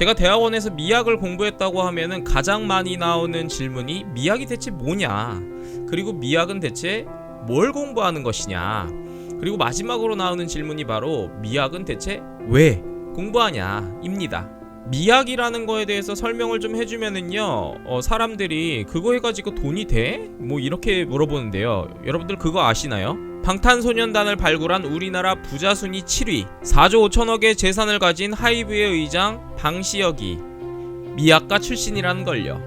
제가 대학원에서 미학을 공부했다고 하면은 가장 많이 나오는 질문이 미학이 대체 뭐냐, 그리고 미학은 대체 뭘 공부하는 것이냐, 그리고 마지막으로 나오는 질문이 바로 미학은 대체 왜 공부하냐 입니다. 미학이라는 거에 대해서 설명을 좀 해주면은요, 사람들이 그거 해가지고 돈이 돼? 뭐 이렇게 물어보는데요. 여러분들 그거 아시나요? 방탄소년단을 발굴한 우리나라 부자 순위 7위, 4조 5천억의 재산을 가진 하이브의 의장 방시혁이 미학과 출신이라는 걸요.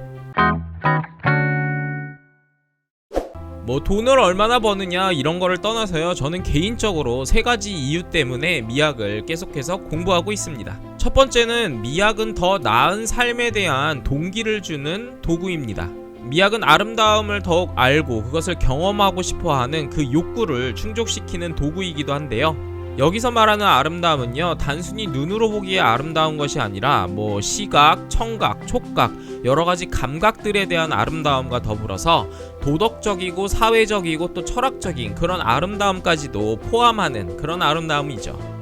뭐 돈을 얼마나 버느냐 이런 거를 떠나서요, 저는 개인적으로 세 가지 이유 때문에 미학을 계속해서 공부하고 있습니다. 첫 번째는 미학은 더 나은 삶에 대한 동기를 주는 도구입니다. 미학은 아름다움을 더욱 알고 그것을 경험하고 싶어하는 그 욕구를 충족시키는 도구이기도 한데요. 여기서 말하는 아름다움은요, 단순히 눈으로 보기에 아름다운 것이 아니라 뭐 시각, 청각, 촉각 여러가지 감각들에 대한 아름다움과 더불어서 도덕적이고 사회적이고 또 철학적인 그런 아름다움까지도 포함하는 그런 아름다움이죠.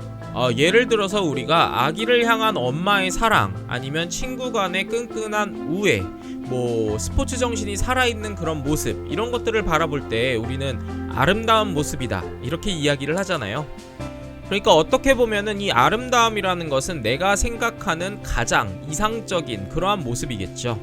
예를 들어서 우리가 아기를 향한 엄마의 사랑, 아니면 친구 간의 끈끈한 우애, 뭐 스포츠 정신이 살아있는 그런 모습, 이런 것들을 바라볼 때 우리는 아름다운 모습이다 이렇게 이야기를 하잖아요. 그러니까 어떻게 보면은 이 아름다움이라는 것은 내가 생각하는 가장 이상적인 그러한 모습이겠죠.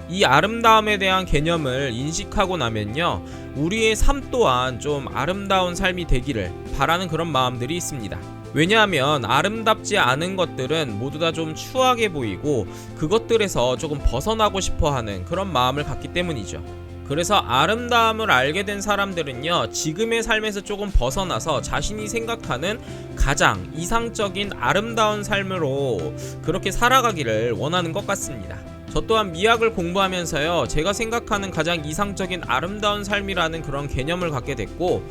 이 아름다움에 대한 개념을 인식하고 나면요, 우리의 삶 또한 좀 아름다운 삶이 되기를 바라는 그런 마음들이 있습니다. 왜냐하면 아름답지 않은 것들은 모두 다 좀 추하게 보이고 그것들에서 조금 벗어나고 싶어하는 그런 마음을 갖기 때문이죠. 그래서 아름다움을 알게 된 사람들은요, 지금의 삶에서 조금 벗어나서 자신이 생각하는 가장 이상적인 아름다운 삶으로 그렇게 살아가기를 원하는 것 같습니다. 저 또한 미학을 공부하면서요, 제가 생각하는 가장 이상적인 아름다운 삶이라는 그런 개념을 갖게 됐고,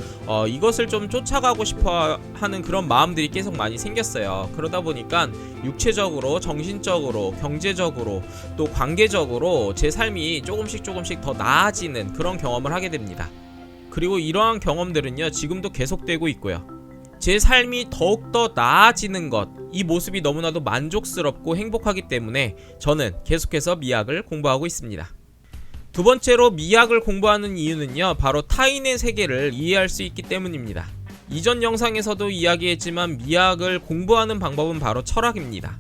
이것을 좀 쫓아가고 싶어 하는 그런 마음들이 계속 많이 생겼어요. 그러다 보니까 육체적으로, 정신적으로, 경제적으로, 또 관계적으로 제 삶이 조금씩 더 나아지는 그런 경험을 하게 됩니다. 그리고 이러한 경험들은요, 지금도 계속되고 있고요. 제 삶이 더욱더 나아지는 것, 이 모습이 너무나도 만족스럽고 행복하기 때문에 저는 계속해서 미학을 공부하고 있습니다. 두 번째로 미학을 공부하는 이유는요, 바로 타인의 세계를 이해할 수 있기 때문입니다. 이전 영상에서도 이야기했지만 미학을 공부하는 방법은 바로 철학입니다.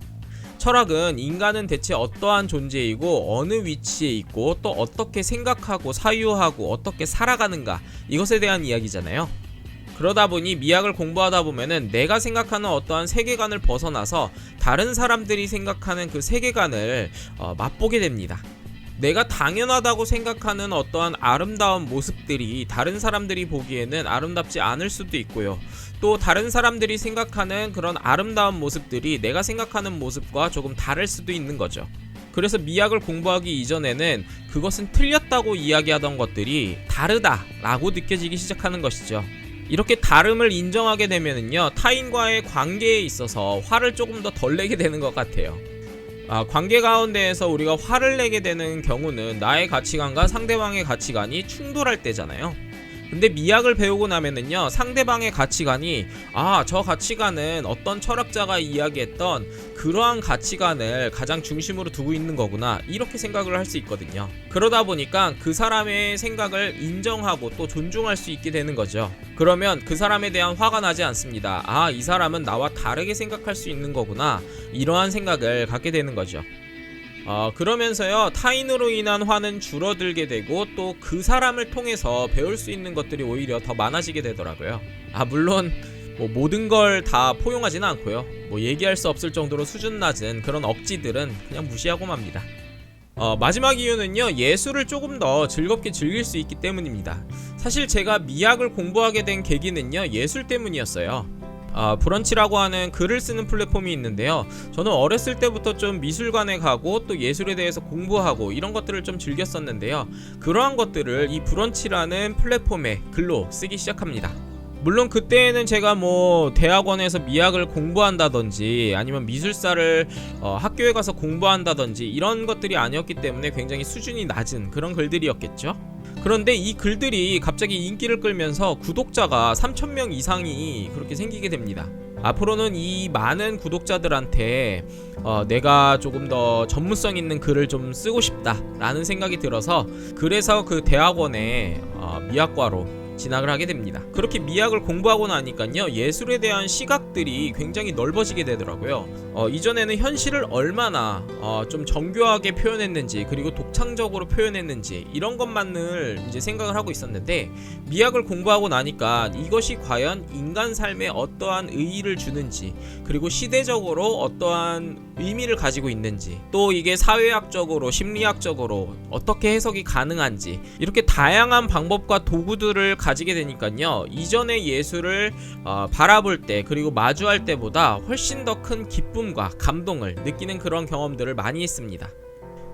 철학은 인간은 대체 어떠한 존재이고 어느 위치에 있고 또 어떻게 생각하고 사유하고 어떻게 살아가는가, 이것에 대한 이야기잖아요. 그러다 보니 미학을 공부하다 보면은 내가 생각하는 어떠한 세계관을 벗어나서 다른 사람들이 생각하는 그 세계관을 맛보게 됩니다. 내가 당연하다고 생각하는 어떠한 아름다운 모습들이 다른 사람들이 보기에는 아름답지 않을 수도 있고요. 또 다른 사람들이 생각하는 그런 아름다운 모습들이 내가 생각하는 모습과 조금 다를 수도 있는 거죠. 그래서 미학을 공부하기 이전에는 그것은 틀렸다고 이야기하던 것들이 다르다라고 느껴지기 시작하는 것이죠. 이렇게 다름을 인정하게 되면은요, 타인과의 관계에 있어서 화를 조금 더 덜 내게 되는 것 같아요. 관계 가운데에서 우리가 화를 내게 되는 경우는 나의 가치관과 상대방의 가치관이 충돌할 때잖아요. 근데 미학을 배우고 나면은요, 상대방의 가치관이 저 가치관은 어떤 철학자가 이야기했던 그러한 가치관을 가장 중심으로 두고 있는 거구나, 이렇게 생각을 할 수 있거든요. 그러다 보니까 그 사람의 생각을 인정하고 또 존중할 수 있게 되는 거죠. 그러면 그 사람에 대한 화가 나지 않습니다. 이 사람은 나와 다르게 생각할 수 있는 거구나, 이러한 생각을 갖게 되는 거죠. 그러면서요, 타인으로 인한 화는 줄어들게 되고 또 그 사람을 통해서 배울 수 있는 것들이 오히려 더 많아지게 되더라고요. 물론 뭐 모든 걸 다 포용하지는 않고요. 뭐 얘기할 수 없을 정도로 수준 낮은 그런 억지들은 그냥 무시하고 맙니다. 마지막 이유는요, 예술을 조금 더 즐겁게 즐길 수 있기 때문입니다. 사실 제가 미학을 공부하게 된 계기는요, 예술 때문이었어요. 브런치라고 하는 글을 쓰는 플랫폼이 있는데요, 저는 어렸을 때부터 좀 미술관에 가고 또 예술에 대해서 공부하고 이런 것들을 좀 즐겼었는데요, 그러한 것들을 이 브런치라는 플랫폼에 글로 쓰기 시작합니다. 물론 그때는 제가 뭐 대학원에서 미학을 공부한다든지 아니면 미술사를 학교에 가서 공부한다든지 이런 것들이 아니었기 때문에 굉장히 수준이 낮은 그런 글들이었겠죠. 그런데 이 글들이 갑자기 인기를 끌면서 구독자가 3,000명 이상이 그렇게 생기게 됩니다. 앞으로는 이 많은 구독자들한테 내가 조금 더 전문성 있는 글을 좀 쓰고 싶다라는 생각이 들어서 그래서 그 대학원에 미학과로 진학을 하게 됩니다. 그렇게 미학을 공부하고 나니까요, 예술에 대한 시각들이 굉장히 넓어지게 되더라고요. 이전에는 현실을 얼마나 좀 정교하게 표현했는지, 그리고 독창적으로 표현했는지 이런 것만을 이제 생각을 하고 있었는데, 미학을 공부하고 나니까 이것이 과연 인간 삶에 어떠한 의의를 주는지, 그리고 시대적으로 어떠한 의미를 가지고 있는지, 또 이게 사회학적으로 심리학적으로 어떻게 해석이 가능한지, 이렇게 다양한 방법과 도구들을 가지게 되니까요, 이전의 예술을 바라볼 때, 그리고 마주할 때보다 훨씬 더 큰 기쁨과 감동을 느끼는 그런 경험들을 많이 했습니다.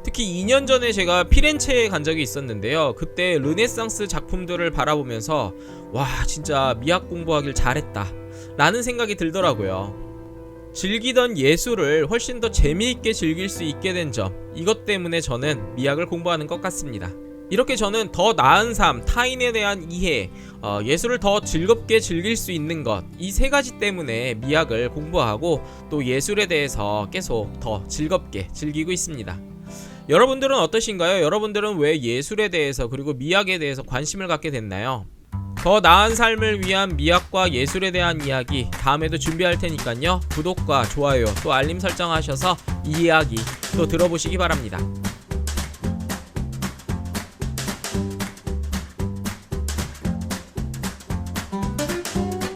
특히 2년 전에 제가 피렌체에 간 적이 있었는데요, 그때 르네상스 작품들을 바라보면서 와, 진짜 미학 공부하길 잘했다 라는 생각이 들더라고요. 즐기던 예술을 훨씬 더 재미있게 즐길 수 있게 된 점, 이것 때문에 저는 미학을 공부하는 것 같습니다. 이렇게 저는 더 나은 삶, 타인에 대한 이해, 예술을 더 즐겁게 즐길 수 있는 것, 이 세 가지 때문에 미학을 공부하고 또 예술에 대해서 계속 더 즐겁게 즐기고 있습니다. 여러분들은 어떠신가요? 여러분들은 왜 예술에 대해서 그리고 미학에 대해서 관심을 갖게 됐나요? 더 나은 삶을 위한 미학과 예술에 대한 이야기 다음에도 준비할 테니까요, 구독과 좋아요 또 알림 설정하셔서 이 이야기 또 들어보시기 바랍니다.